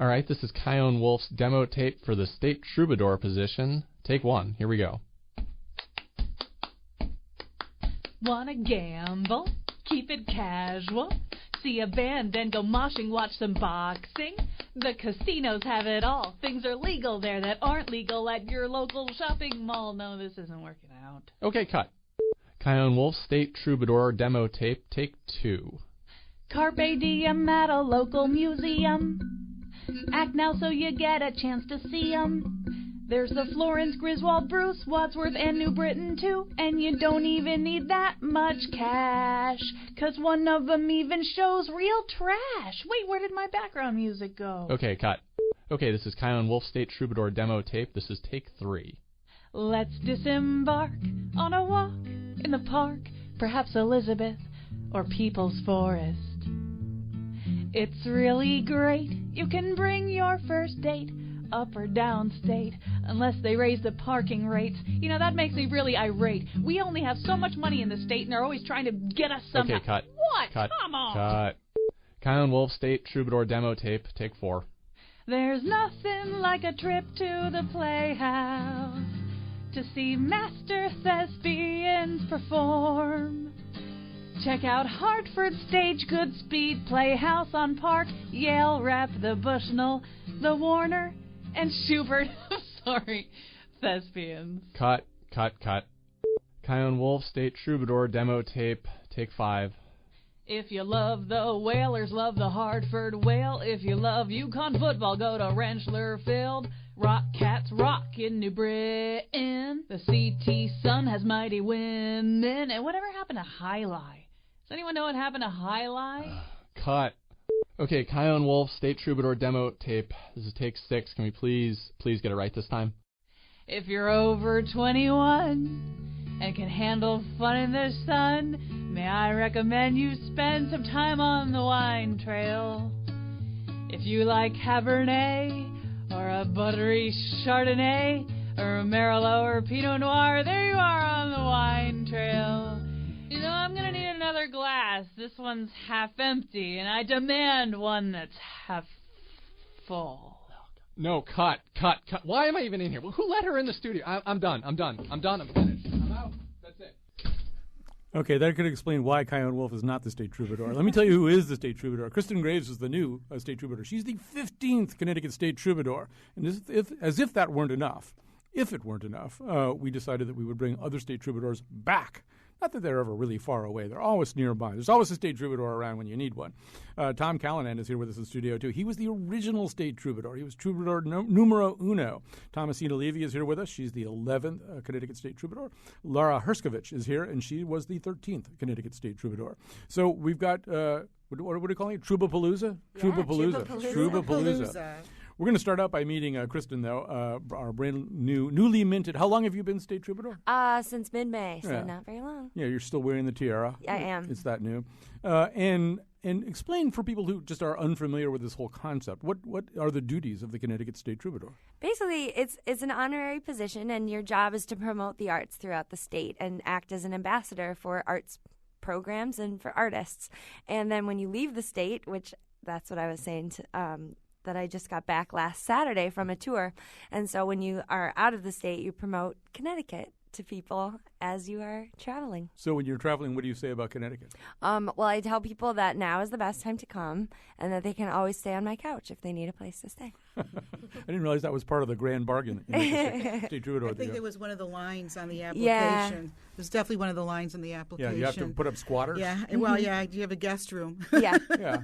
All right, this is Kyone Wolf's demo tape for the State Troubadour position. Take 1. Here we go. Wanna gamble? Keep it casual. See a band, then go moshing, watch some boxing. The casinos have it all. Things are legal there that aren't legal at your local shopping mall. No, this isn't working out. Okay, cut. Kyone Wolf's State Troubadour demo tape. Take 2. Carpe diem at a local museum. Act now so you get a chance to see 'em. There's the Florence, Griswold, Bruce, Wadsworth, and New Britain, too. And you don't even need that much cash, 'cause one of them even shows real trash. Wait, where did my background music go? Okay, cut. Okay, this is Kyone Wolf's State Troubadour demo tape. This is take 3. Let's disembark on a walk in the park, perhaps Elizabeth or People's Forest. It's really great. You can bring your first date up or down state, unless they raise the parking rates. You know, that makes me really irate. We only have so much money in the state, and they're always trying to get us somehow. Okay, cut. What? Cut. Come on. Cut. Kyone Wolf's State Troubadour demo tape. Take 4. There's nothing like a trip to the Playhouse to see master thespians perform. Check out Hartford Stage, Goodspeed, Playhouse on Park, Yale Rep, the Bushnell, the Warner, and Schubert. Sorry, thespians. Cut. Kyone Wolf's State Troubadour demo tape. Take 5. If you love the Whalers, love the Hartford Whale. If you love Yukon football, go to Rentschler Field. Rock Cats rock in New Britain. The CT Sun has mighty women. And whatever happened to High Lie? Does anyone know what happened to High Lie? Cut. Okay, Kyone Wolf's State Troubadour demo tape. This is take 6. Can we please get it right this time? If you're over 21 and can handle fun in the sun, may I recommend you spend some time on the wine trail. If you like Cabernet or a buttery Chardonnay or a Merlot or Pinot Noir, there you are on the wine trail. You know, I'm going to need another glass. This one's half empty, and I demand one that's half full. No, cut. Why am I even in here? Well, who let her in the studio? I'm done. I'm finished. I'm out. That's it. Okay, that could explain why Kyone Wolf is not the State Troubadour. Let me tell you who is the State Troubadour. Kristen Graves is the new State Troubadour. She's the 15th Connecticut State Troubadour. And as if that weren't enough, we decided that we would bring other State Troubadours back. Not that they're ever really far away. They're always nearby. There's always a State Troubadour around when you need one. Tom Callanan is here with us in the studio, too. He was the original State Troubadour. He was Troubadour numero uno. Thomasina Levy is here with us. She's the 11th Connecticut State Troubadour. Laura Herskovich is here, and she was the 13th Connecticut State Troubadour. So we've got, what are we calling it? Troubapalooza? Yeah, Troubapalooza. We're going to start out by meeting Kristen, though, our brand newly minted. How long have you been State Troubadour? Since mid-May, so not very long. Yeah, you're still wearing the tiara. I am. It's that new. And explain for people who just are unfamiliar with this whole concept, what are the duties of the Connecticut State Troubadour? Basically, it's an honorary position, and your job is to promote the arts throughout the state and act as an ambassador for arts programs and for artists. And then when you leave the state, which that's what I was saying to that I just got back last Saturday from a tour. And so when you are out of the state, you promote Connecticut to people as you are traveling. So when you're traveling, what do you say about Connecticut? Well, I tell people that now is the best time to come and that they can always stay on my couch if they need a place to stay. I didn't realize that was part of the grand bargain. State Troubadour. I think it was one of the lines on the application. Yeah. It was definely one of the lines on the application. Yeah, you have to put up squatters. Yeah, well, yeah, you have a guest room. Yeah. Yeah.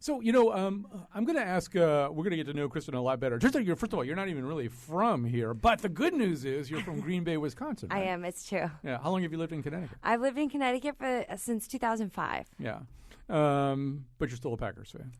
So, I'm going to ask, we're going to get to know Kristen a lot better. First of all, you're not even really from here, but the good news is you're from Green Bay, Wisconsin, right? I am. It's true. Yeah. How long have you lived in Connecticut? I've lived in Connecticut since 2005. Yeah. But you're still a Packers fan.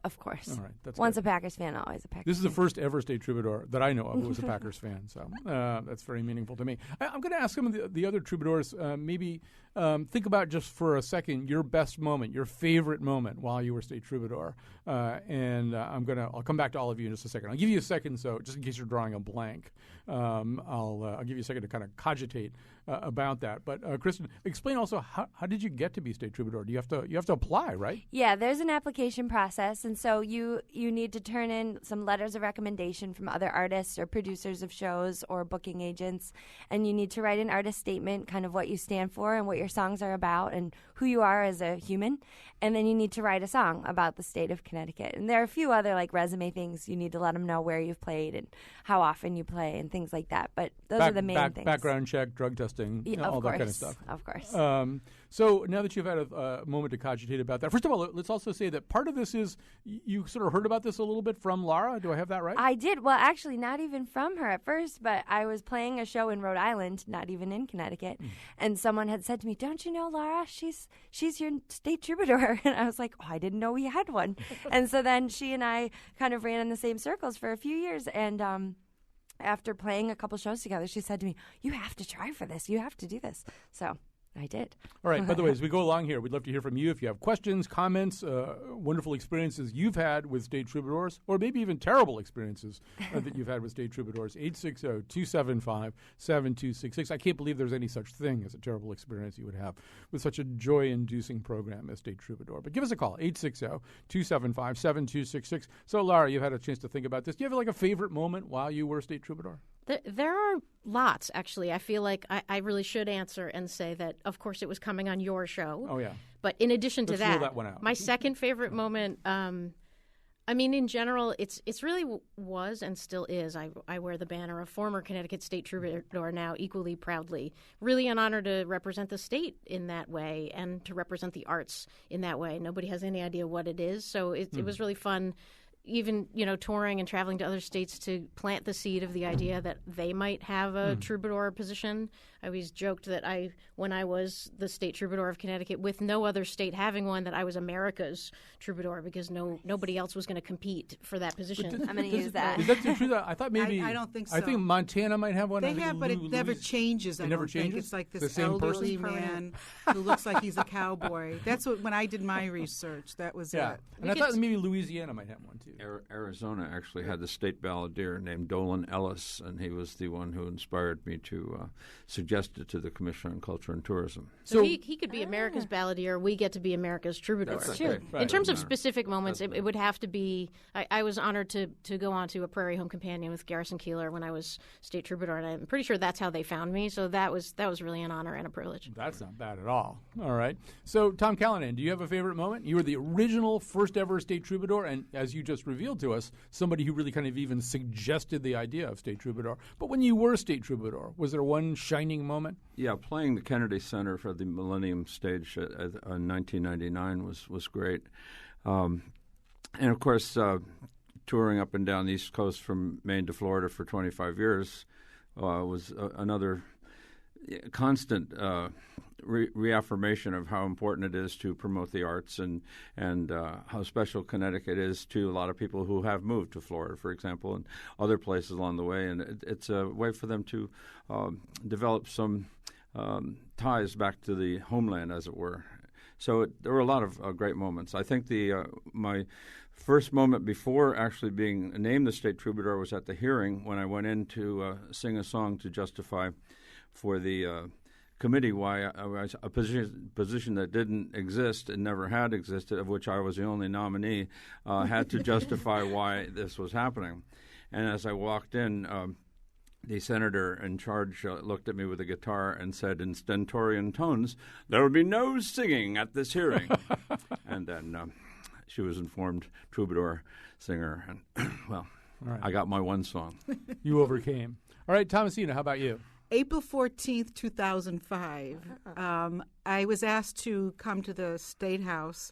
Of course. All right. That's Once good. a Packers fan, always a Packers fan. This is the first ever State Troubadour that I know of who was a Packers fan, so that's very meaningful to me. I'm going to ask some of the other troubadours, maybe think about just for a second your best moment, your favorite moment while you were State Troubadour, and I'll come back to all of you in just a second. I'll give you a second, so just in case you're drawing a blank, I'll give you a second to kind of cogitate about that. But Kristen, explain also how did you get to be State Troubadour? Do you have to apply? apply, right? Yeah, there's an application process, and so you need to turn in some letters of recommendation from other artists or producers of shows or booking agents, and you need to write an artist statement, kind of what you stand for and what your songs are about and who you are as a human, and then you need to write a song about the state of Connecticut. And there are a few other like resume things. You need to let them know where you've played and how often you play and things like that, but those are the main things. Background check, drug testing, all that kind of stuff. Of course. So now that you've had a moment to cogitate about that, first of all, let's also say that part of this is you sort of heard about this a little bit from Laura. Do I have that right? I did. Well, actually, not even from her at first, but I was playing a show in Rhode Island, not even in Connecticut, and someone had said to me, "Don't you know Laura? She's your state troubadour." And I was like, "Oh, I didn't know we had one." And so then she and I kind of ran in the same circles for a few years, and after playing a couple shows together, she said to me, "You have to try for this. You have to do this." So I did. All right. By the way, as we go along here, we'd love to hear from you. If you have questions, comments, wonderful experiences you've had with State Troubadours, or maybe even terrible experiences that you've had with State Troubadours, 860-275-7266. I can't believe there's any such thing as a terrible experience you would have with such a joy-inducing program as State Troubadour. But give us a call, 860-275-7266. So, Laura, you've had a chance to think about this. Do you have like a favorite moment while you were State Troubadour? There are lots, actually. I feel like I really should answer and say that, of course, it was coming on your show. Oh, yeah. But in addition to Let's rule that one out. My second favorite moment, I mean, in general, it's really was and still is. I wear the banner of former Connecticut State Troubadour now equally proudly. Really an honor to represent the state in that way and to represent the arts in that way. Nobody has any idea what it is, so it was really fun. Even, touring and traveling to other states to plant the seed of the idea that they might have a troubadour position. I always joked that when I was the State Troubadour of Connecticut, with no other state having one, that I was America's troubadour because nobody else was going to compete for that position. I'm going to use that. Is that true? I thought maybe. I don't think so. I think Montana might have one. They have, but it never changes. I don't think it's like this elderly man who looks like he's a cowboy. That's what when I did my research. That was it. And I thought maybe Louisiana might have one too. Arizona actually had the state balladeer named Dolan Ellis, and he was the one who inspired me to suggest it to the Commission on Culture and Tourism. So he could be America's balladeer. We get to be America's troubadour. That's true. Right. In terms of specific moments, it would have to be. I was honored to go on to a Prairie Home Companion with Garrison Keillor when I was State Troubadour, and I'm pretty sure that's how they found me. So that was really an honor and a privilege. That's not bad at all. All right. So Tom Callanan, do you have a favorite moment? You were the original first ever State Troubadour, and as you just revealed to us, somebody who really kind of even suggested the idea of State Troubadour. But when you were State Troubadour, was there one shining moment? Yeah, playing the Kennedy Center for the Millennium Stage in 1999 was great. And, of course, touring up and down the East Coast from Maine to Florida for 25 years was another constant reaffirmation of how important it is to promote the arts and how special Connecticut is to a lot of people who have moved to Florida, for example, and other places along the way. And it's a way for them to develop some ties back to the homeland, as it were. So there were a lot of great moments. I think my first moment before actually being named the State Troubadour was at the hearing when I went in to sing a song to justify for the committee why I was a position that didn't exist and never had existed, of which I was the only nominee, had to justify why this was happening. And as I walked in, the senator in charge looked at me with a guitar and said in stentorian tones, "There will be no singing at this hearing." And then she was informed troubadour singer. And, well, right. I got my one song. You overcame. All right, Thomasina, how about you? April 14th, 2005, I was asked to come to the State House,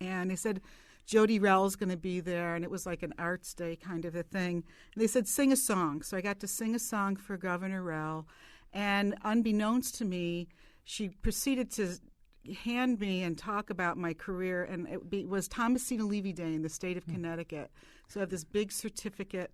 and they said, Jody Rell's going to be there, and it was like an arts day kind of a thing. And they said, sing a song. So I got to sing a song for Governor Rell, and unbeknownst to me, she proceeded to hand me and talk about my career, and it was Thomasina Levy Day in the state of Connecticut. So I have this big certificate.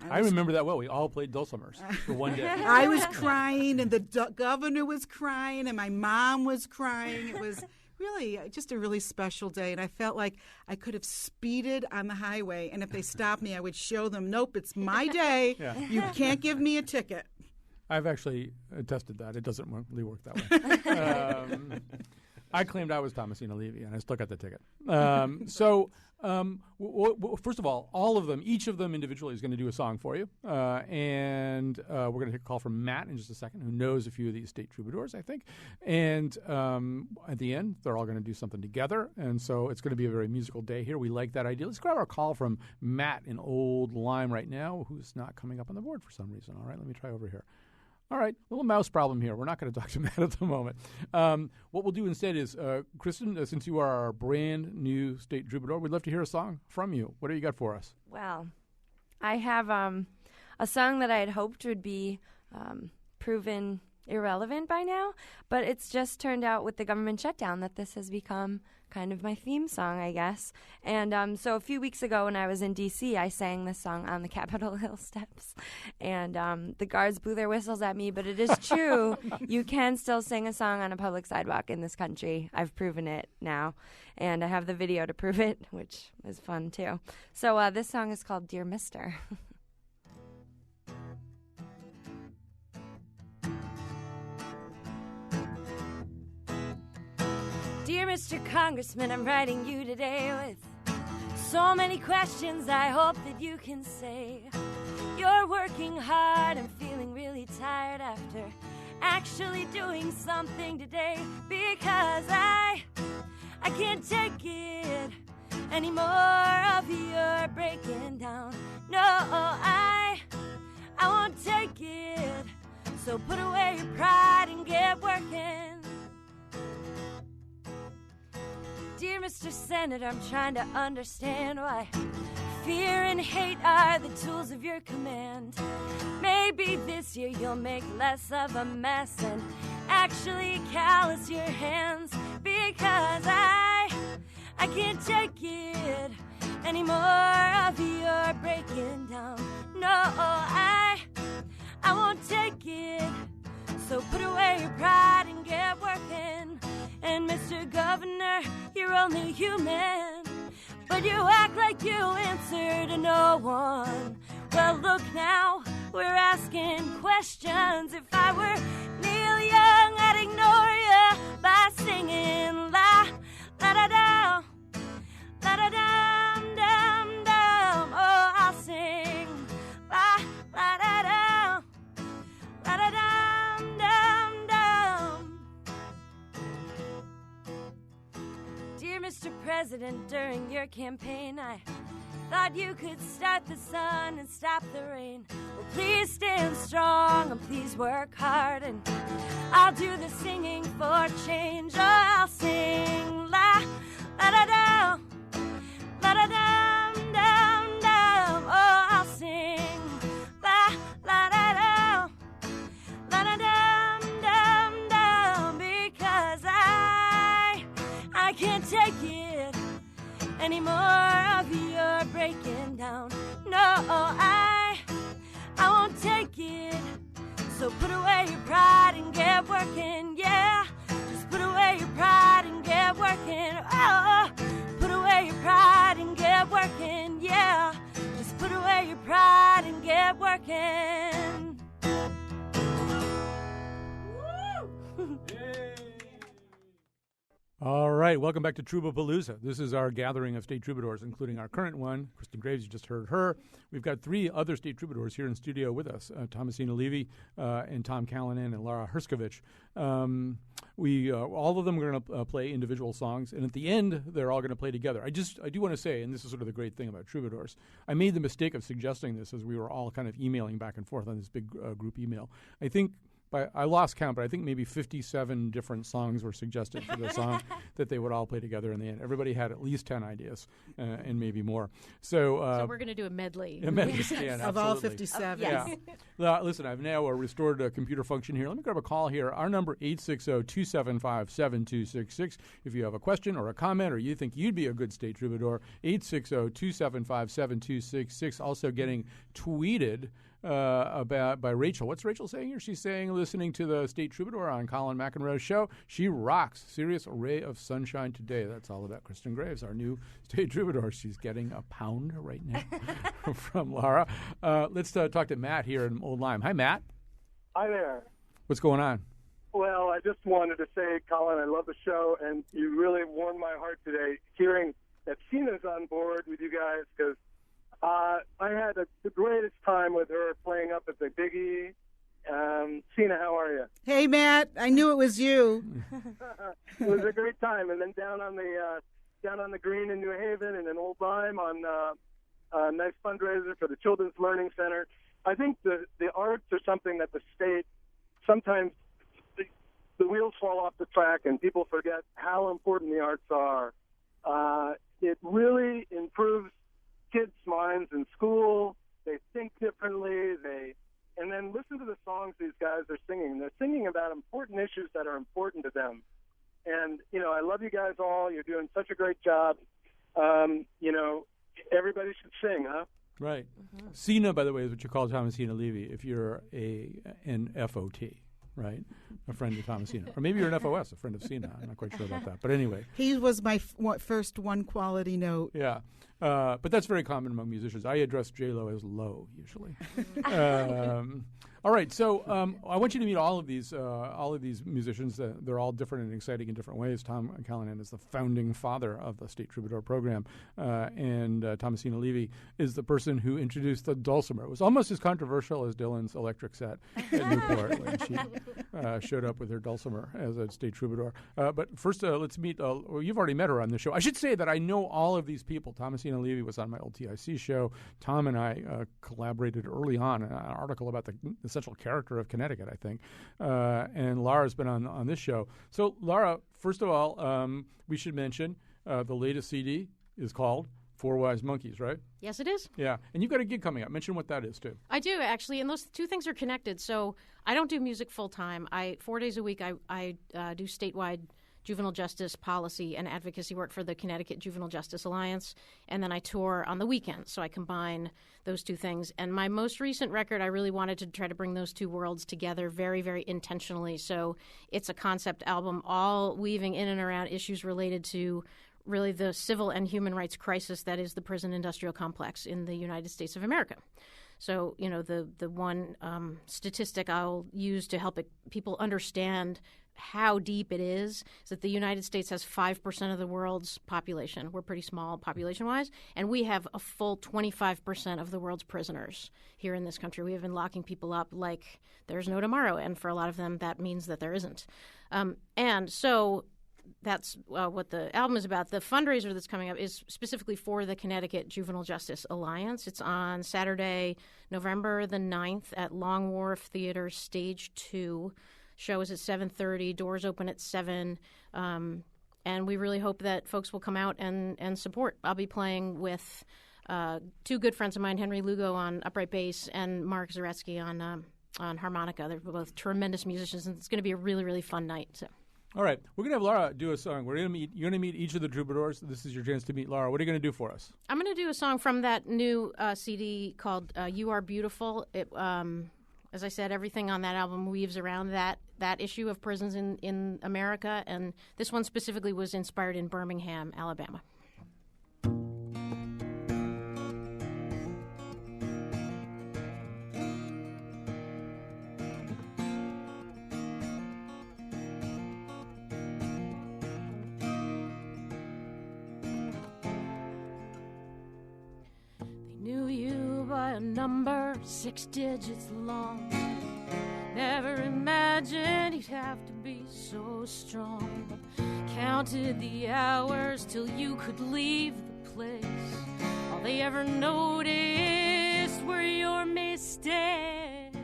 I remember that well. We all played dulcimers for one day. I was crying, and the governor was crying, and my mom was crying. It was really just a really special day, and I felt like I could have speeded on the highway, and if they stopped me, I would show them, nope, it's my day. Yeah. You can't give me a ticket. I've actually tested that. It doesn't really work that way. I claimed I was Thomasina Levy, and I still got the ticket. First of all of them, each of them individually is going to do a song for you. And we're going to take a call from Matt in just a second, who knows a few of these State Troubadours, I think. And at the end, they're all going to do something together. And so it's going to be a very musical day here. We like that idea. Let's grab our call from Matt in Old Lyme right now, who's not coming up on the board for some reason. All right, let me try over here. All right, little mouse problem here. We're not going to talk to Matt at the moment. What we'll do instead is, Kristen, since you are our brand new State Troubadour, we'd love to hear a song from you. What do you got for us? Well, I have a song that I had hoped would be proven irrelevant by now, but it's just turned out with the government shutdown that this has become kind of my theme song, I guess. And so a few weeks ago when I was in D.C., I sang this song on the Capitol Hill steps, and the guards blew their whistles at me, but it is true. You can still sing a song on a public sidewalk in this country. I've proven it now, and I have the video to prove it, which is fun too. So this song is called Dear Mister. Dear Mr. Congressman, I'm writing you today with so many questions I hope that you can say. You're working hard and feeling really tired after actually doing something today, because I can't take it anymore of your breaking down. No, I won't take it. So put away your pride and get working. Dear Mr. Senator, I'm trying to understand why fear and hate are the tools of your command. Maybe this year you'll make less of a mess and actually callous your hands, because I can't take it anymore of your breaking down. No, I won't take it. So put away your pride and get working. And Mr. Governor, you're only human, but you act like you answer to no one. Well, look now, we're asking questions. If I were Neil Young, I'd ignore you by singing la, la da da, la da dum dum dum. Oh, I'll sing la, la da da, la da dum dum dum. Dear Mr. President, during your campaign, I thought you could start the sun and stop the rain. Well, please stand strong and please work hard, and I'll do the singing for change. Oh, I'll sing la, la da da, la da dum dum dum. Oh, I'll sing la, la da da, la da dum dum dum, because I can't take it anymore of your breaking down. No, I won't take it. So put away your pride and get working. Yeah, just put away your pride and get working. Oh, put away your pride and get working. Yeah, just put away your pride and get working. Woo! All right, welcome back to Troubapalooza. This is our gathering of State Troubadours, including our current one, Kristen Graves. You just heard her. We've got three other State Troubadours here in studio with us, Thomasina Levy and Tom Callanan and Laura Herskovich. All of them are going to play individual songs, and at the end, they're all going to play together. I do want to say, and this is sort of the great thing about Troubadours, I made the mistake of suggesting this as we were all kind of emailing back and forth on this big group email. I think I lost count, but I think maybe 57 different songs were suggested for the song that they would all play together in the end. Everybody had at least 10 ideas and maybe more. So we're going to do a medley. Of all 57. Yes. Yeah. Listen, I've now restored a computer function here. Let me grab a call here. Our number, 860-275-7266. If you have a question or a comment or you think you'd be a good State Troubadour, 860-275-7266. Also getting tweeted by Rachel. What's Rachel saying here? She's saying, listening to the State Troubadour on Colin McEnroe's show, she rocks. Serious ray of sunshine today. That's all about Kristen Graves, our new State Troubadour. She's getting a pound right now from Laura. Let's talk to Matt here in Old Lyme. Hi, Matt. Hi there. What's going on? Well, I just wanted to say, Colin, I love the show, and you really warmed my heart today hearing that Sina's on board with you guys, because I had the greatest time with her playing up at the Big E. Sina, how are you? Hey, Matt, I knew it was you. It was a great time, and then down on the green in New Haven and in Old Lyme on a nice fundraiser for the Children's Learning Center. I think the arts are something that the state sometimes the wheels fall off the track and people forget how important the arts are. It really improves kids' minds in school. They think differently. And then listen to the songs these guys are singing. They're singing about important issues that are important to them. And, I love you guys all. You're doing such a great job. Everybody should sing, huh? Right. Sina, by the way, is what you call Thomasina Levy if you're an FOT, right? A friend of Thomasina. Or maybe you're an FOS, a friend of Sina. I'm not quite sure about that. But anyway. He was my first one quality note. Yeah. But that's very common among musicians. I address J-Lo as low, usually. All right, so I want you to meet all of these musicians. They're all different and exciting in different ways. Tom Callahan is the founding father of the State Troubadour program, and Thomasina Levy is the person who introduced the dulcimer. It was almost as controversial as Dylan's electric set at Newport when she showed up with her dulcimer as a State Troubadour. But first, let's meet. You've already met her on the show. I should say that I know all of these people. Thomasina Levy was on my old TIC show. Tom and I collaborated early on in an article about the essential character of Connecticut, I think. And Laura's been on this show. So, Laura, first of all, we should mention the latest CD is called Four Wise Monkeys, right? Yes, it is. Yeah. And you've got a gig coming up. Mention what that is, too. I do, actually, and those two things are connected. So I don't do music full-time. 4 days a week I do statewide juvenile justice policy and advocacy work for the Connecticut Juvenile Justice Alliance, and then I tour on the weekends, so I combine those two things. And my most recent record, I really wanted to try to bring those two worlds together very, very intentionally. So it's a concept album, all weaving in and around issues related to really the civil and human rights crisis that is the prison industrial complex in the United States of America. So, the one statistic I'll use to help people understand how deep it is that the United States has 5% of the world's population. We're pretty small population-wise, and we have a full 25% of the world's prisoners here in this country. We have been locking people up like there's no tomorrow, and for a lot of them, that means that there isn't. And so that's what the album is about. The fundraiser that's coming up is specifically for the Connecticut Juvenile Justice Alliance. It's on Saturday, November the 9th at Long Wharf Theater, Stage 2. Show is at 7:30. Doors open at 7. And we really hope that folks will come out and support. I'll be playing with two good friends of mine, Henry Lugo on upright bass and Mark Zaretsky on harmonica. They're both tremendous musicians, and it's going to be a really, really fun night. So. All right, we're going to have Laura do a song. You're going to meet each of the troubadours. This is your chance to meet Laura. What are you going to do for us? I'm going to do a song from that new CD called "You Are Beautiful." It, as I said, everything on that album weaves around that issue of prisons in America, and this one specifically was inspired in Birmingham, Alabama. A number 6 digits long. Never imagined you'd have to be so strong. Counted the hours till you could leave the place. All they ever noticed were your mistakes.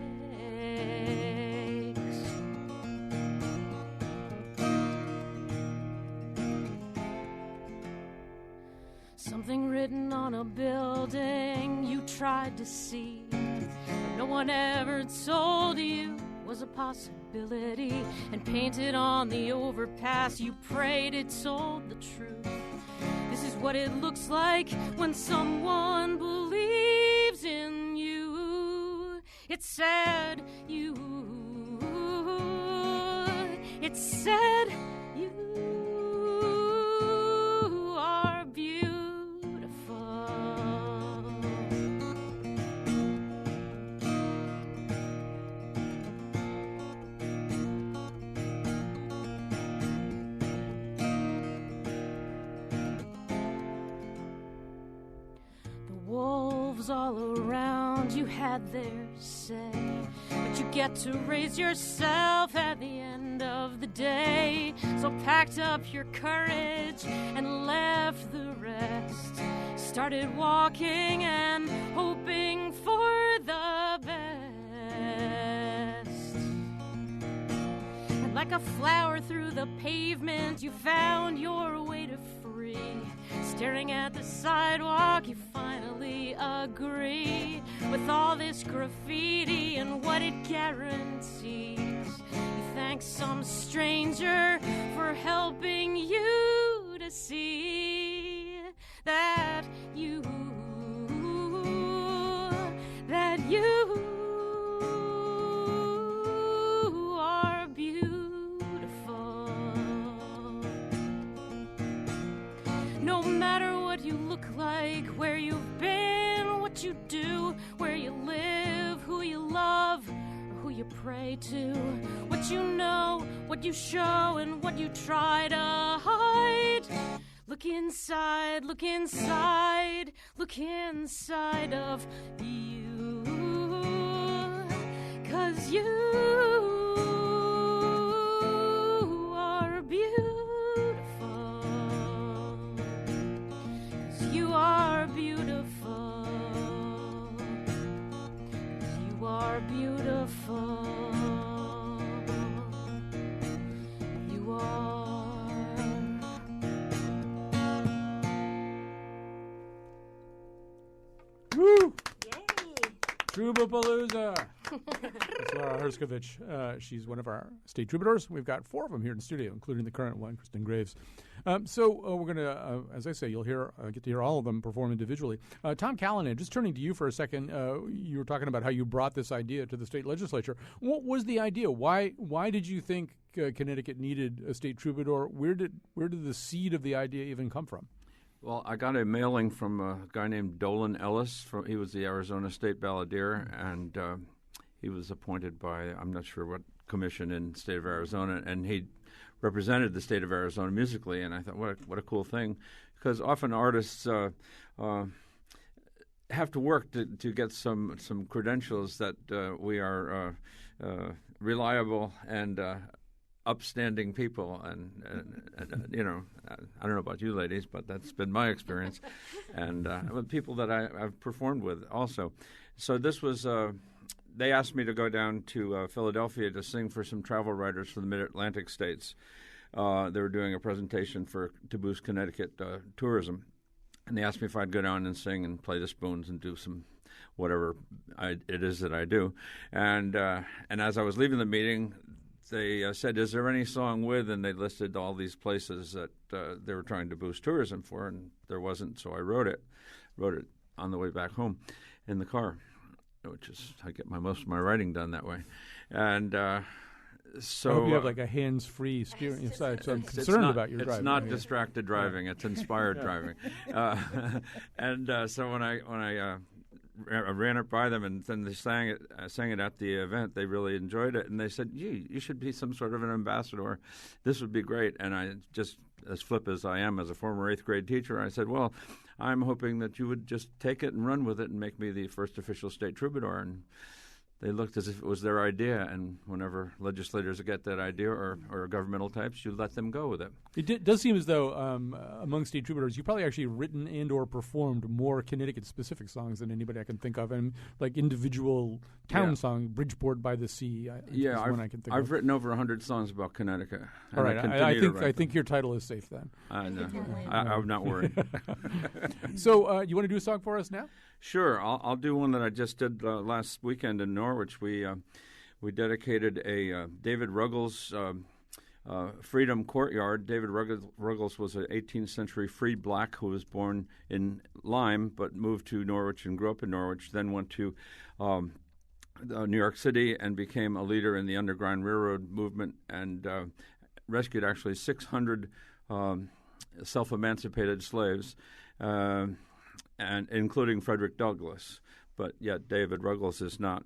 Something written on a building you tried to see, but no one ever told you was a possibility. And painted on the overpass you prayed it told the truth. This is what it looks like when someone believes in you. It's sad it's sad you are beautiful. troubles all around you had their say, but you get to raise yourself at the end of the day. So packed up your courage and left the rest, started walking and hoping for the best. And like a flower through the pavement, you found your way to free. Staring at the sidewalk, you finally agree with all this graffiti and what it guarantees. You thank some stranger for helping you to see that you are beautiful. No matter what you look like, where you've been, what you do, where you live, who you love, or who you pray to, what you know, what you show, and what you try to hide. Look inside, look inside, look inside of you, 'cause you are beautiful, 'cause you are beautiful, 'cause you are beautiful, you are. Woo! Troubapalooza! That's Laura Herskovich. She's one of our state troubadours. We've got 4 of them here in the studio, including the current one, Kristen Graves. So we're going to, as I say, you'll get to hear all of them perform individually. Tom Callanan, just turning to you for a second, you were talking about how you brought this idea to the state legislature. What was the idea? Why did you think Connecticut needed a state troubadour? Where did the seed of the idea even come from? Well, I got a mailing from a guy named Dolan Ellis. He was the Arizona State Balladeer, and he was appointed by, I'm not sure what commission in the state of Arizona, and he represented the state of Arizona musically. And I thought, what a cool thing, because often artists have to work to get some credentials that we are reliable and upstanding people, and you know, I don't know about you ladies, but that's been my experience, and people that I've performed with also. So this was, they asked me to go down to Philadelphia to sing for some travel writers for the Mid-Atlantic states. They were doing a presentation to boost Connecticut tourism, and they asked me if I'd go down and sing and play the spoons and do some whatever it is that I do. And as I was leaving the meeting, they said, "Is there any song with?" And they listed all these places that they were trying to boost tourism for, and there wasn't. So I wrote it on the way back home in the car, which is I get most of my writing done that way. And so I hope you have like a hands-free steering inside. So I'm concerned about your driving. It's not distracted driving; it's inspired driving. So when I ran it by them, and then they sang it at the event. They really enjoyed it, and they said, "Gee, you should be some sort of an ambassador. This would be great." And I just, as flip as I am as a former 8th grade teacher, I said, "Well, I'm hoping that you would just take it and run with it and make me the first official state troubadour." And they looked as if it was their idea, and whenever legislators get that idea or governmental types, you let them go with it. It does seem as though among state troubadours, you've probably actually written and or performed more Connecticut-specific songs than anybody I can think of, and like individual town song, Bridgeport by the Sea. I've written over 100 songs about Connecticut. All right, I think your title is safe then. I'm not worried. So you want to do a song for us now? Sure, I'll do one that I just did last weekend in Norwich. We dedicated a David Ruggles Freedom Courtyard. David Ruggles was an 18th century freed black who was born in Lyme but moved to Norwich and grew up in Norwich, then went to New York City and became a leader in the Underground Railroad movement and rescued actually 600 self-emancipated slaves, and including Frederick Douglass. But yet David Ruggles is not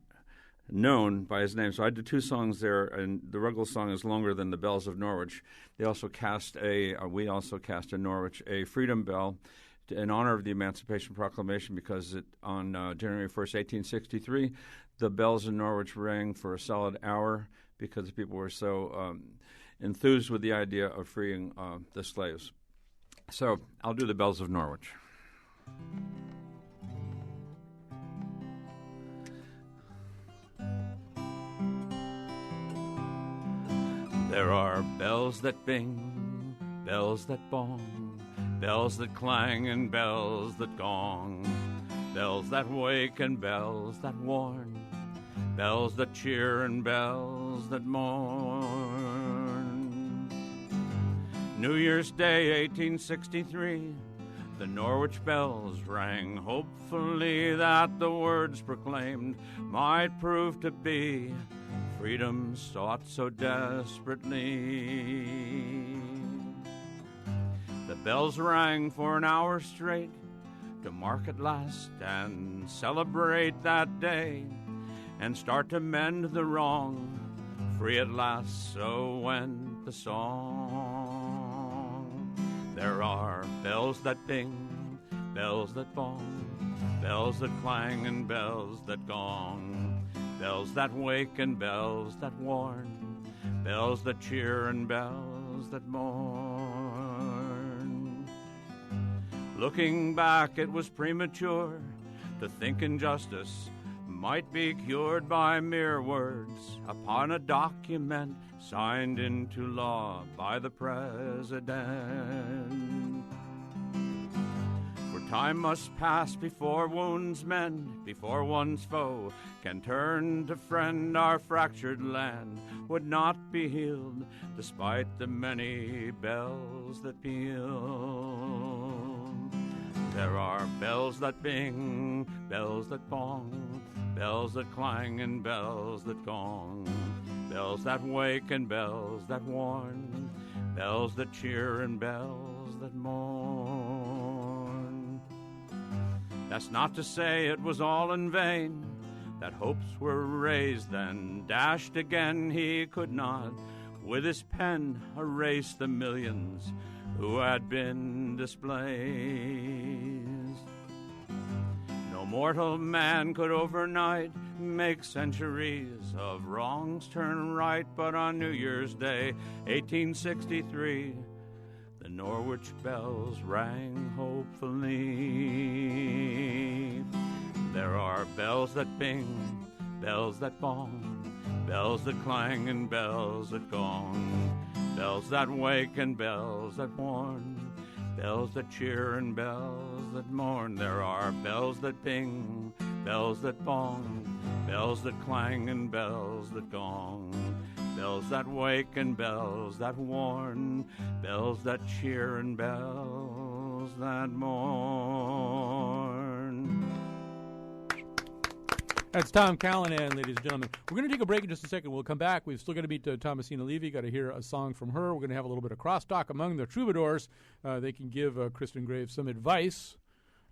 known by his name. So I did 2 songs there, and the Ruggles song is longer than the Bells of Norwich. We also cast in Norwich a Freedom Bell in honor of the Emancipation Proclamation, because on January 1st, 1863, the bells in Norwich rang for a solid hour because the people were so enthused with the idea of freeing the slaves. So I'll do the bells of Norwich. There are bells that bing, bells that bong, bells that clang and bells that gong, bells that wake and bells that warn, bells that cheer and bells that mourn. New Year's Day, 1863, the Norwich bells rang hopefully that the words proclaimed might prove to be freedom sought so desperately. The bells rang for an hour straight to mark at last and celebrate that day and start to mend the wrong. Free at last, so went the song. There are bells that ding, bells that bong, bells that clang and bells that gong, bells that wake and bells that warn, bells that cheer and bells that mourn. Looking back, it was premature to think injustice might be cured by mere words upon a document signed into law by the president. For time must pass before wounds mend, before one's foe can turn to friend. Our fractured land would not be healed despite the many bells that peal. There are bells that bing, bells that bong, bells that clang and bells that gong, bells that wake and bells that warn, bells that cheer and bells that mourn. That's not to say it was all in vain, that hopes were raised then dashed again. He could not with his pen erase the millions who had been displaced. No mortal man could overnight make centuries of wrongs turn right, but on New Year's Day, 1863, the Norwich bells rang hopefully. There are bells that bing, bells that bong, bells that clang and bells that gong, bells that wake and bells that warn, bells that cheer and bells that mourn. There are bells that bing, bells that bong, bells that clang and bells that gong, bells that wake and bells that warn, bells that cheer and bells that mourn. That's Tom Callanan, ladies and gentlemen. We're going to take a break in just a second. We'll come back. We've still got to meet Thomasina Levy. Got to hear a song from her. We're going to have a little bit of crosstalk among the troubadours. They can give Kristen Graves some advice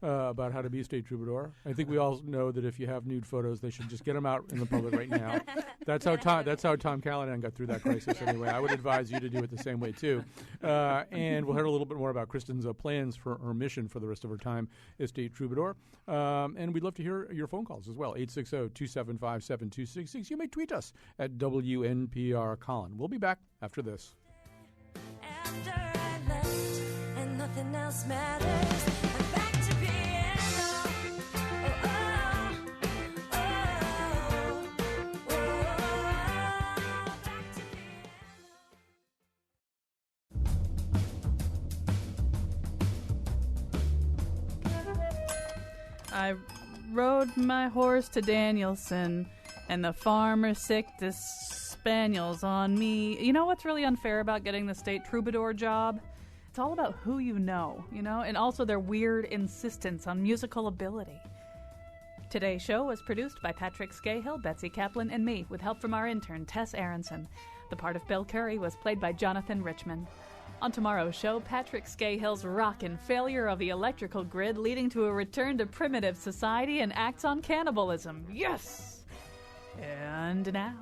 about how to be a state troubadour. I think we all know that if you have nude photos, they should just get them out in the public right now. That's how Tom Callanan got through that crisis anyway. I would advise you to do it the same way too. And we'll hear a little bit more about Kristen's plans for her mission for the rest of her time as state troubadour. And we'd love to hear your phone calls as well, 860-275-7266. You may tweet us at WNPR Colin. We'll be back after this. After I left and nothing else matters, I'm back to being back to being. I rode my horse to Danielson, and the farmer sicked his spaniels on me. You know what's really unfair about getting the state troubadour job? It's all about who you know, and also their weird insistence on musical ability. Today's show was produced by Patrick Scahill, Betsy Kaplan, and me, with help from our intern, Tess Aronson. The part of Bill Curry was played by Jonathan Richman. On tomorrow's show, Patrick Scahill's rockin' failure of the electrical grid leading to a return to primitive society and acts on cannibalism. Yes! And now,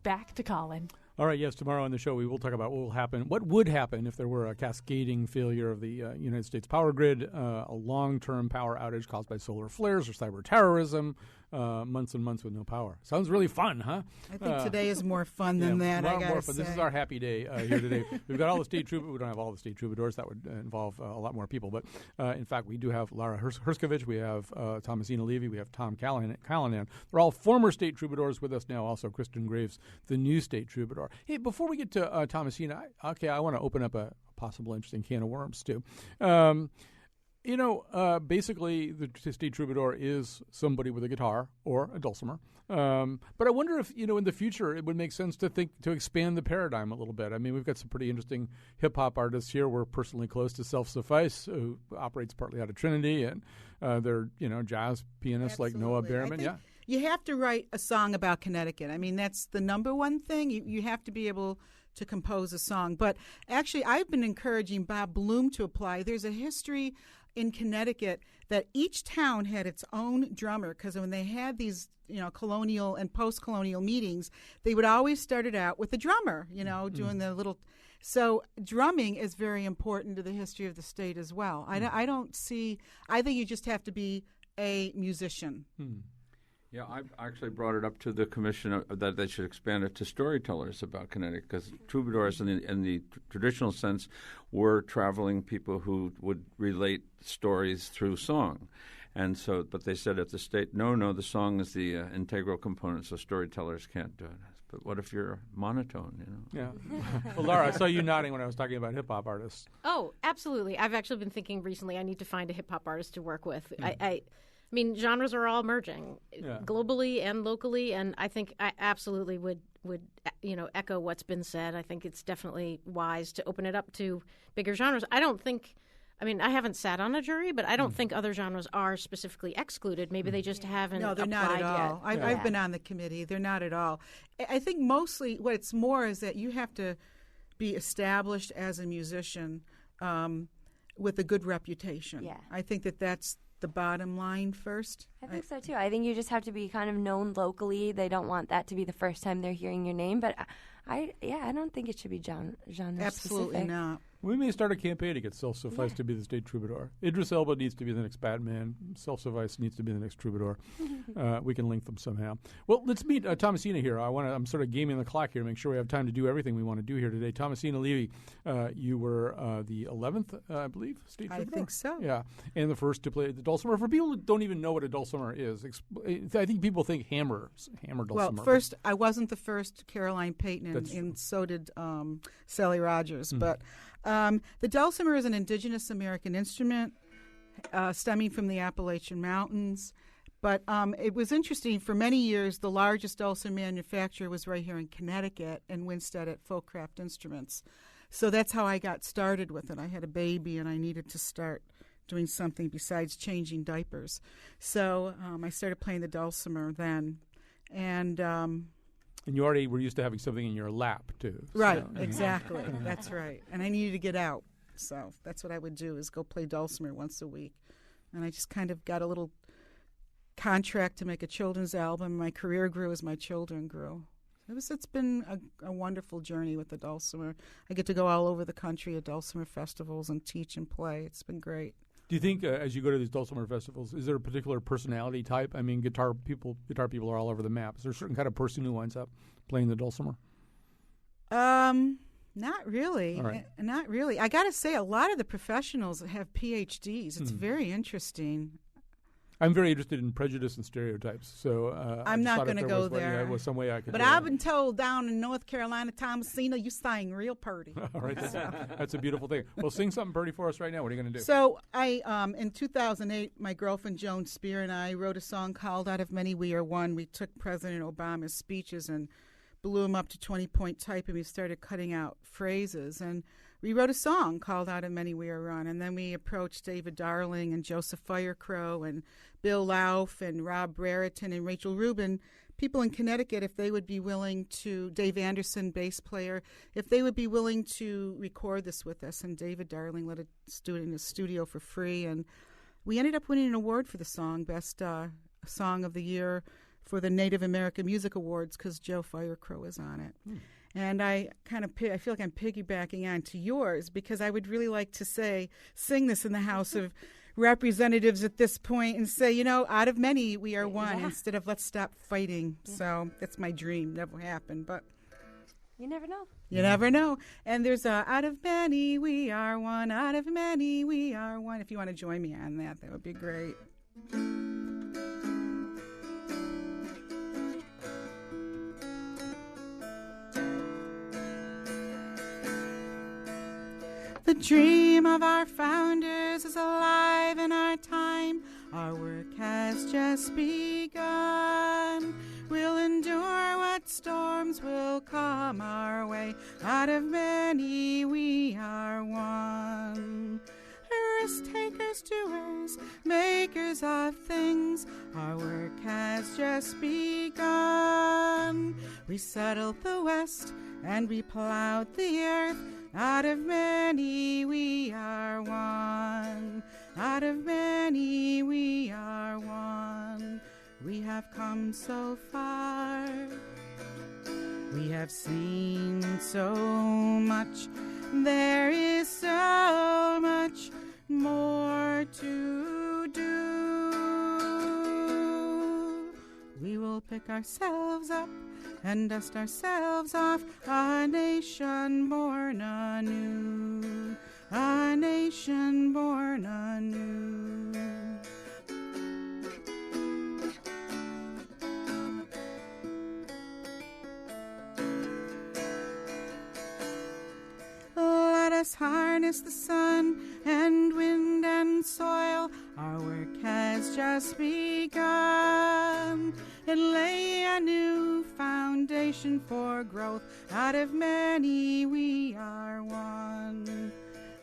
back to Colin. All right, yes, tomorrow on the show we will talk about what would happen if there were a cascading failure of the United States power grid, a long-term power outage caused by solar flares or cyber terrorism, months and months with no power. Sounds really fun, huh? I think today is more fun than that, I gotta say. This is our happy day here today. We've got all the state troubadours. We don't have all the state troubadours. That would involve a lot more people. But, in fact, we do have Lara Herskovich. We have Thomasina Levy. We have Tom Callanan. They're all former state troubadours with us now. Also, Kristen Graves, the new state troubadour. Hey, before we get to Thomasina, I want to open up a possible interesting can of worms, too. Basically, the state troubadour is somebody with a guitar or a dulcimer. But I wonder if, in the future, it would make sense to expand the paradigm a little bit. I mean, we've got some pretty interesting hip-hop artists here. We're personally close to Self Suffice, who operates partly out of Trinity, and they're, jazz pianists like Noah Behrman. Yeah. You have to write a song about Connecticut. I mean, that's the number one thing. You have to be able to compose a song. But actually, I've been encouraging Bob Bloom to apply. There's a history in Connecticut that each town had its own drummer, because when they had these colonial and post-colonial meetings, they would always start it out with the drummer, doing the little. So drumming is very important to the history of the state as well. I think you just have to be a musician. Yeah, I've actually brought it up to the commission that they should expand it to storytellers about Connecticut, because troubadours in the traditional sense were traveling people who would relate stories through song. And so, but they said at the state, no, the song is the integral component, so storytellers can't do it. But what if you're monotone, Yeah. Well, Laura, I saw you nodding when I was talking about hip-hop artists. Oh, absolutely. I've actually been thinking recently I need to find a hip-hop artist to work with. I mean, genres are all merging globally and locally, and I think I absolutely would echo what's been said. I think it's definitely wise to open it up to bigger genres. I haven't sat on a jury, but I don't think other genres are specifically excluded. Maybe they just haven't No, they're not at all. I've been on the committee. They're not at all. I think mostly what it's more is that you have to be established as a musician with a good reputation. Yeah. I think that's the bottom line first. I think so, too. I think you just have to be kind of known locally. They don't want that to be the first time they're hearing your name. But, I don't think it should be genre-specific. Absolutely not. We may start a campaign to get Self Suffice to be the state troubadour. Idris Elba needs to be the next Batman. Self Suffice needs to be the next troubadour. We can link them somehow. Well, let's meet Thomasina here. I'm sort of gaming the clock here to make sure we have time to do everything we want to do here today. Thomasina Levy, you were the 11th, I believe, state troubadour. I think so. Yeah, and the first to play the dulcimer. For people who don't even know what a dulcimer is, I think people think hammer dulcimer. Well, first, I wasn't the first. Caroline Payton, and so did Sally Rogers, but. The dulcimer is an indigenous American instrument stemming from the Appalachian Mountains. But it was interesting. For many years, the largest dulcimer manufacturer was right here in Connecticut and Winstead at Folkcraft Instruments. So that's how I got started with it. I had a baby and I needed to start doing something besides changing diapers. So I started playing the dulcimer then. And you already were used to having something in your lap, too. Right, exactly. That's right. And I needed to get out. So that's what I would do, is go play dulcimer once a week. And I just kind of got a little contract to make a children's album. My career grew as my children grew. It's been a wonderful journey with the dulcimer. I get to go all over the country at dulcimer festivals and teach and play. It's been great. Do you think, as you go to these dulcimer festivals, is there a particular personality type? I mean, guitar people are all over the map. Is there a certain kind of person who winds up playing the dulcimer? Not really. All right. Not really. I got to say, a lot of the professionals have PhDs. It's very interesting. I'm very interested in prejudice and stereotypes, so I'm not going to go there. Was some way I could. But I've been told down in North Carolina, Thomasina, you sing real pretty. All right, that's a beautiful thing. Well, sing something pretty for us right now. What are you going to do? So in 2008, my girlfriend Joan Spear and I wrote a song called "Out of Many We Are One." We took President Obama's speeches and blew them up to 20-point type, and we started cutting out phrases. And we wrote a song called "Out of Many We Are One," and then we approached David Darling and Joseph Firecrow and Bill Lauf and Rob Brereton and Rachel Rubin, people in Connecticut, if they would be willing to, Dave Anderson, bass player, if they would be willing to record this with us. And David Darling let us do it in his studio for free. And we ended up winning an award for the song, Best Song of the Year for the Native American Music Awards, because Joe Firecrow is on it. And I I feel like I'm piggybacking onto yours because I would really like to sing this in the House of Representatives at this point and say, out of many we are one instead of let's stop fighting. Yeah. So that's my dream. Never happened, but you never know. You never know. And there's out of many we are one, out of many we are one. If you want to join me on that, that would be great. The dream of our founders is alive in our time. Our work has just begun. We'll endure what storms will come our way. Out of many we are one. Risk takers, doers, makers of things. Our work has just begun. We settled the West and we plowed the earth. Out of many we are one. Out of many we are one. We have come so far. We have seen so much. There is so much more to do. We will pick ourselves up and dust ourselves off, a nation born anew, a nation born anew. Let us harness the sun and wind and soil. Our work has just begun. And lay a new foundation for growth. Out of many we are one.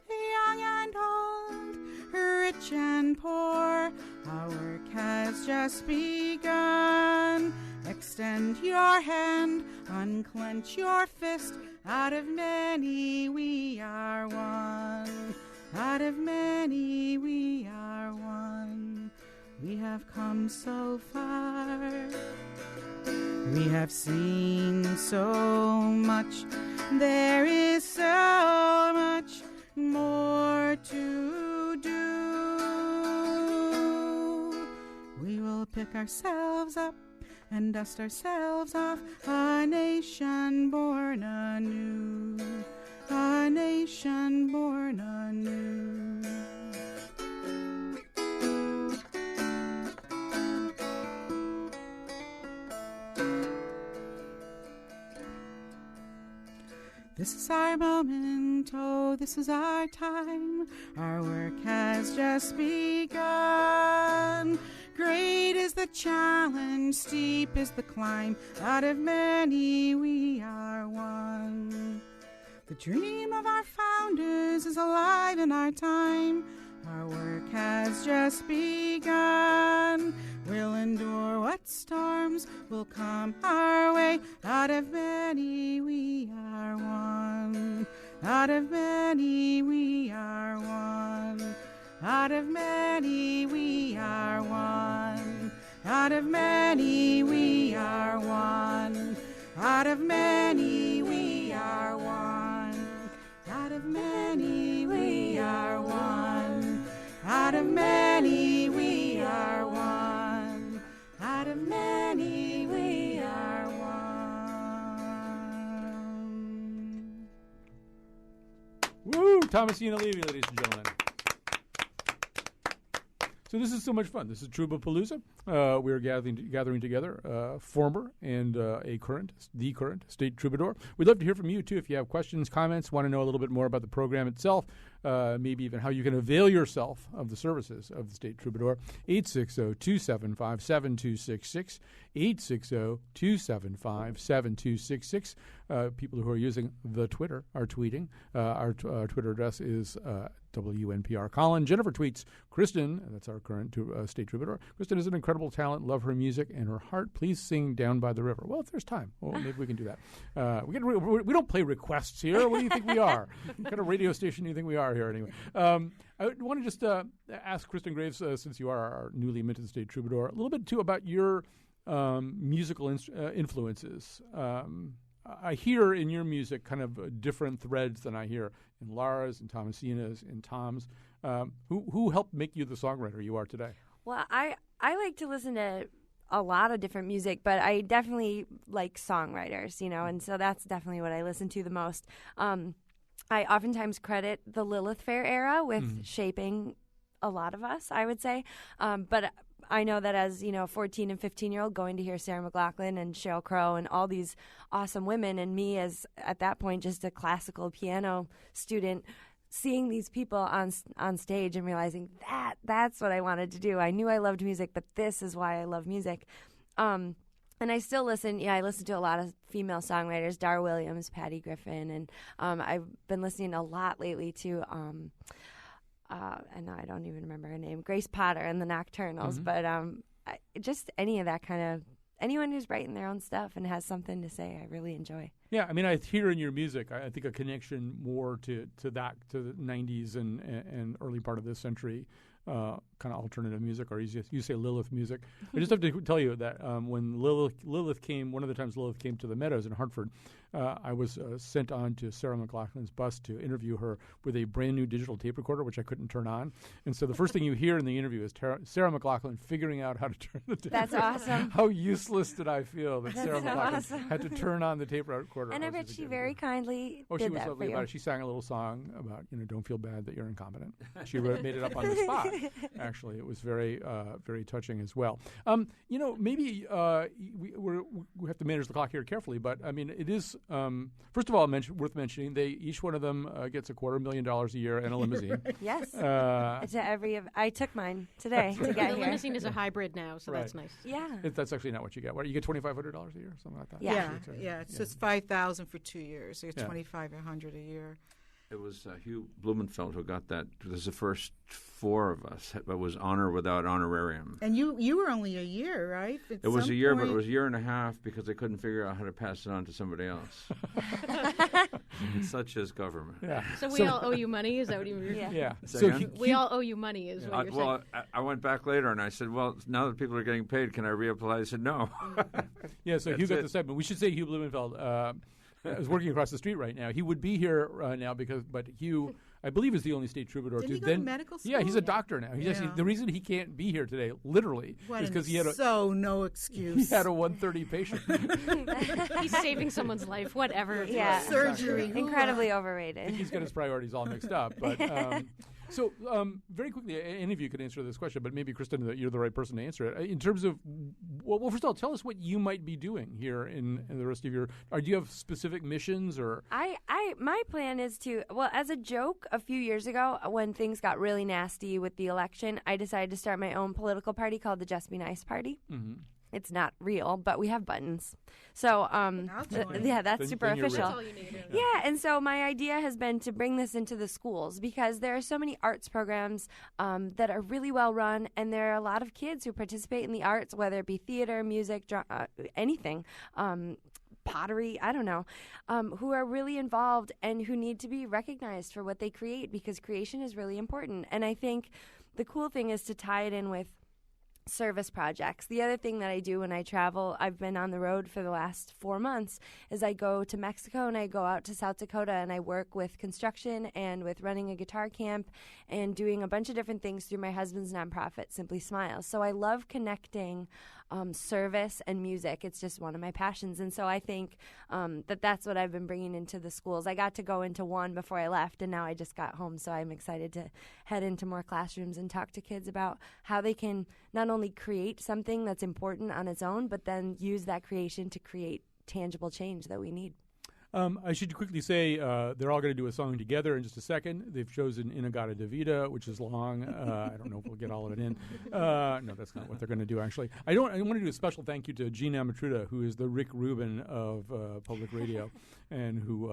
Young and old, rich and poor, our work has just begun. Extend your hand, unclench your fist. Out of many we are one. Out of many we are one. We have come so far. We have seen so much. There is so much more to do. We will pick ourselves up and dust ourselves off, a nation born anew, a nation born anew. This is our moment, oh, this is our time. Our work has just begun. Great is the challenge, steep is the climb. Out of many we are one. The dream of our founders is alive in our time. Our work has just begun. We'll endure what storms will come our way. Out of many we are one. Out of many we are one. Out of many we are one. Out of many we are one. Out of many we are one. Out of many we are one. Out of many we are one. Out of many we are one. Woo! Thomasina Levy, ladies and gentlemen. So this is so much fun. This is Troubapalooza. We're gathering together former and the current State Troubadour. We'd love to hear from you, too, if you have questions, comments, want to know a little bit more about the program itself, maybe even how you can avail yourself of the services of the State Troubadour. 860-275-7266, 860-275-7266. People who are using the Twitter are tweeting. Our Twitter address is WNPR Colin. Jennifer tweets, Kristen, that's our current State Troubadour. Kristen is an incredible talent. Love her music and her heart. Please sing Down by the River. Well, if there's time, maybe we can do that. We don't play requests here. What do you think we are? What kind of radio station do you think we are here anyway? I want to just ask Kristen Graves, since you are our newly minted State Troubadour, a little bit, too, about your musical influences. I hear in your music kind of different threads than I hear in Lara's, in Thomasina's, in Tom's. Who helped make you the songwriter you are today? Well, I like to listen to a lot of different music, but I definitely like songwriters, and so that's definitely what I listen to the most. I oftentimes credit the Lilith Fair era with shaping a lot of us, I would say. But I know that as, 14 and 15-year-old going to hear Sarah McLachlan and Sheryl Crow and all these awesome women, and me as, at that point, just a classical piano student, seeing these people on stage and realizing that's what I wanted to do. I knew I loved music, but this is why I love music. And I still listen. Yeah, I listen to a lot of female songwriters, Dar Williams, Patty Griffin, and I've been listening a lot lately to, and I don't even remember her name, Grace Potter and the Nocturnals. But just any of that kind of, anyone who's writing their own stuff and has something to say, I really enjoy. Yeah, I mean, I hear in your music, I think a connection more to the 90s and early part of this century, kind of alternative music, or you say Lilith music. I just have to tell you that when Lilith came, one of the times Lilith came to the Meadows in Hartford, I was sent on to Sarah McLachlan's bus to interview her with a brand new digital tape recorder, which I couldn't turn on. And so the first thing you hear in the interview is Sarah McLachlan figuring out how to turn the tape That's recorder. awesome. How useless did I feel that That's Sarah so McLachlan awesome. had to turn on the tape recorder. And I bet she very kindly she did was that lovely for you. about it. She sang a little song about, don't feel bad that you're incompetent. She made it up on the spot. Actually, it was very, very touching as well. Maybe we have to manage the clock here carefully, but I mean, it is first of all worth mentioning. Each one of them gets $250,000 a year and a limousine. Yes, I took mine today to get The here. limousine is a hybrid now, so that's nice. Yeah, That's actually not what you get. What, you get $2,500 a year, something like that. Yeah. It's just $5,000 for 2 years. So it's $2,500 a year. It was Hugh Blumenfeld who got that. There's the first four of us. It was honor without honorarium. And you were only a year, right? It was a year, but it was a year and a half because they couldn't figure out how to pass it on to somebody else. Such is government. Yeah. So we all owe you money? Is that what you mean? Yeah. We all owe you money is what you're saying. Well, I went back later and I said, well, now that people are getting paid, can I reapply? He said, no. Yeah, so Hugh got the stipend. We should say Hugh Blumenfeld is working across the street right now. He would be here now but Hugh, I believe, is the only state troubadour. Did he go to medical school? Yeah, he's a doctor now. The reason he can't be here today, literally, is because he had no excuse. He had a 1:30 patient. He's saving someone's life, whatever. Yeah, surgery. Incredibly overrated. I think he's got his priorities all mixed up. But so very quickly, any of you could answer this question, but maybe Kristen, that you're the right person to answer it. In terms of, well, first of all, tell us what you might be doing here in the rest of your. Do you have specific missions or? My plan is to, as a joke, a few years ago when things got really nasty with the election, I decided to start my own political party called the Just Be Nice Party. Mm-hmm. It's not real, but we have buttons. So, that's super official. That's all you need. Yeah, and so my idea has been to bring this into the schools because there are so many arts programs that are really well run, and there are a lot of kids who participate in the arts, whether it be theater, music, anything. Pottery, I don't know, who are really involved and who need to be recognized for what they create because creation is really important. And I think the cool thing is to tie it in with service projects. The other thing that I do when I travel, I've been on the road for the last 4 months, is I go to Mexico and I go out to South Dakota and I work with construction and with running a guitar camp and doing a bunch of different things through my husband's nonprofit, Simply Smiles. So I love connecting service and music. It's just one of my passions. And so I think that's what I've been bringing into the schools. I got to go into one before I left, and now I just got home. So I'm excited to head into more classrooms and talk to kids about how they can not only create something that's important on its own, but then use that creation to create tangible change that we need. I should quickly say they're all going to do a song together in just a second. They've chosen Inagata Davida, which is long. I don't know if we'll get all of it in. No, that's not what they're going to do, actually. I want to do a special thank you to Gene Amatruda, who is the Rick Rubin of public radio and who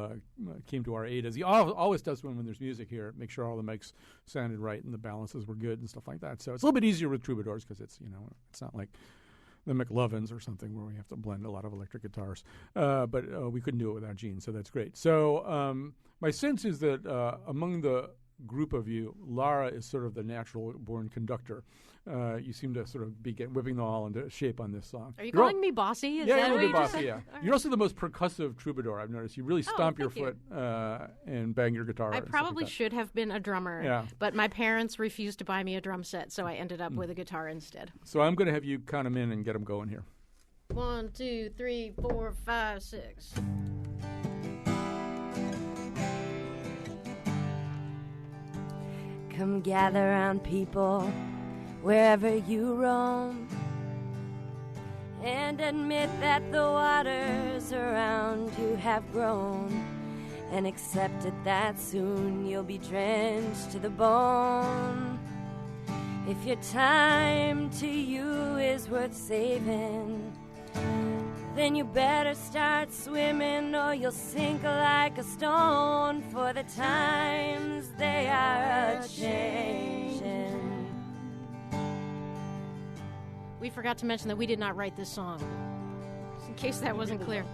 came to our aid, as he always does when there's music here, make sure all the mics sounded right and the balances were good and stuff like that. So it's a little bit easier with troubadours because it's not like the McLovins or something where we have to blend a lot of electric guitars. But we couldn't do it without Gene, so that's great. So my sense is that among the group of you, Lara is sort of the natural-born conductor. You seem to sort of be whipping them all into shape on this song. Are you calling me bossy? Is yeah, that you're what the you just bossy, said? yeah. All right. You're also the most percussive troubadour, I've noticed. You really stomp your thank foot and bang your guitar. I and stuff probably like that. should have been a drummer, Yeah. but my parents refused to buy me a drum set, so I ended up with a guitar instead. So I'm going to have you count them in and get them going here. 1, 2, 3, 4, 5, 6. Come gather round, people, wherever you roam, and admit that the waters around you have grown, and accept it that soon you'll be drenched to the bone. If your time to you is worth saving, then you better start swimming or you'll sink like a stone, for the times they are a-changing. We forgot to mention that we did not write this song, just in case that wasn't clear.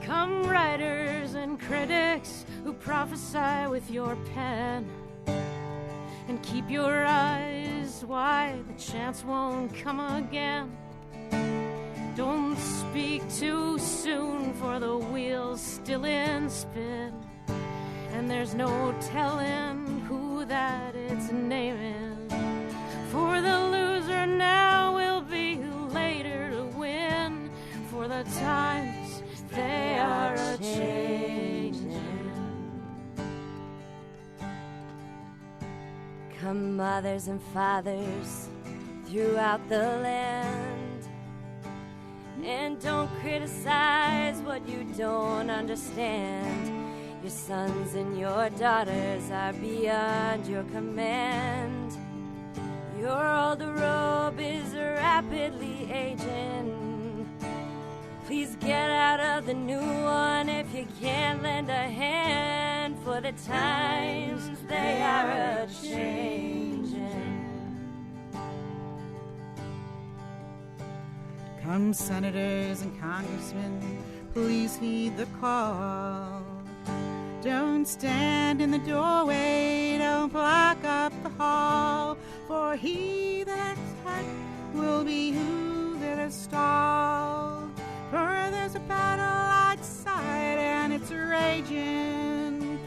Come writers and critics who prophesy with your pen, and keep your eyes wide, the chance won't come again. Don't speak too soon, for the wheel's still in spin, and there's no telling who that it's naming. For the loser now will be later to win, for the times they are a-changing. Come mothers and fathers throughout the land, and don't criticize what you don't understand. Your sons and your daughters are beyond your command. Your old robe is rapidly aging. Please get out of the new one if you can't lend a hand, for the times they are a-changing. Come senators and congressmen, please heed the call. Don't stand in the doorway, don't block up the hall, for he that's hot will be who that is stalled. For there's a battle outside and it's raging.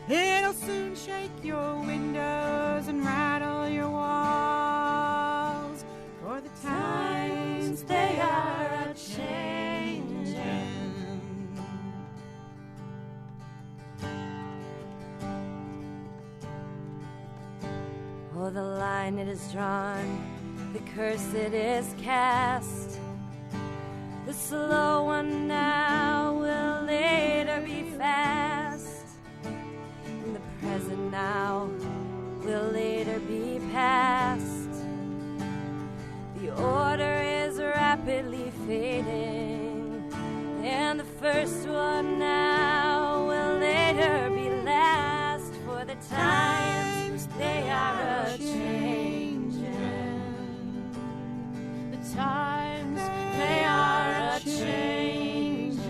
It'll soon shake your windows and rattle your walls, for the times they are a-changing. Oh, the line it is drawn, the curse it is cast. The slow one now will later be fast, and the present now will later be past. The order is rapidly fading, and the first one now will later be last, for the times they are a-changing. The times they are a-changing.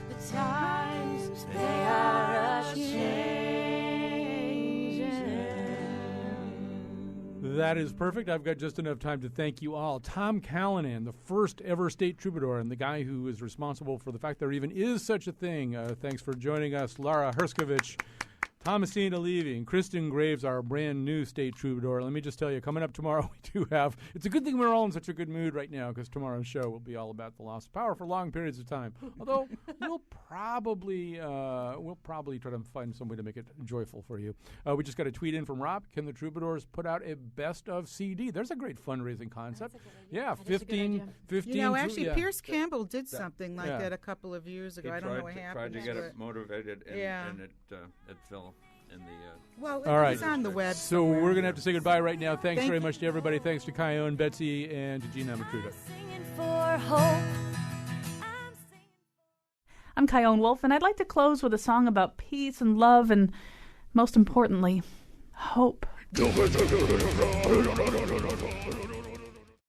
The times they are a-changing. That is perfect. I've got just enough time to thank you all. Tom Callanan, the first ever state troubadour, and the guy who is responsible for the fact there even is such a thing. Thanks for joining us. Lara Herskovich, Thomasina Levy, and Kristen Graves, our brand new state troubadour. Let me just tell you, coming up tomorrow, we do have, it's a good thing we're all in such a good mood right now, because tomorrow's show will be all about the loss of power for long periods of time. Although we'll probably try to find some way to make it joyful for you. We just got a tweet in from Rob. Can the Troubadours put out a best of CD? There's a great fundraising concept. Yeah, 15. You know, actually, Pierce Campbell did something like that a couple of years ago. He I don't know what tried happened. to get it motivated, and, Yeah. and it fell in the. Well, All right. it's on the web. So somewhere. we're going to have to say goodbye right now. Thanks Thank very you. much to everybody. Thanks to Kyone, Betsy, and to Gina Matruda. Singing for hope. I'm Kyone Wolf, and I'd like to close with a song about peace and love and, most importantly, hope.